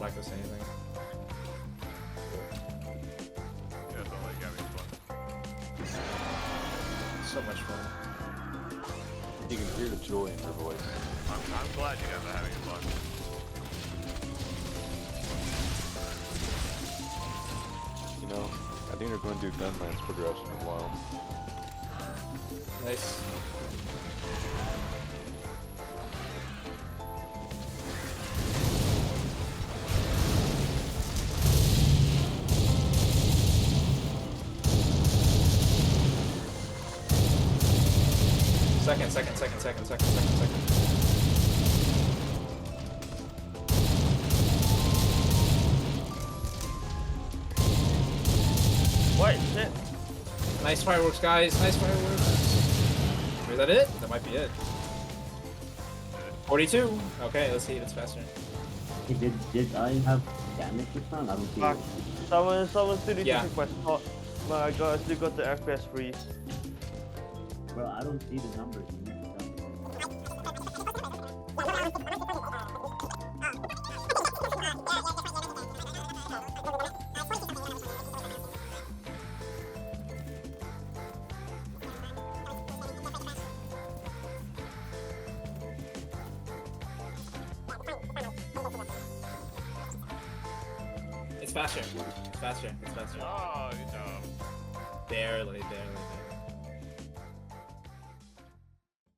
Flacco say anything. Yeah, it's all like having fun. So much fun. You can hear the joy in her voice. I'm glad you guys are having fun. You know, I think they're going to do Gunlance progression in a while. Nice. Second. What? Shit. Nice fireworks, guys. Nice fireworks. Is that it? That might be it. 42. Okay, let's see if it's faster. Hey, did I have damage this round? I don't see Fuck. it. Someone still needs Yeah. to request. Oh my god, I still got the FPS freeze. Bro, I don't see the numbers. You need to tell me. It's faster. It's faster. Oh, good job. Barely.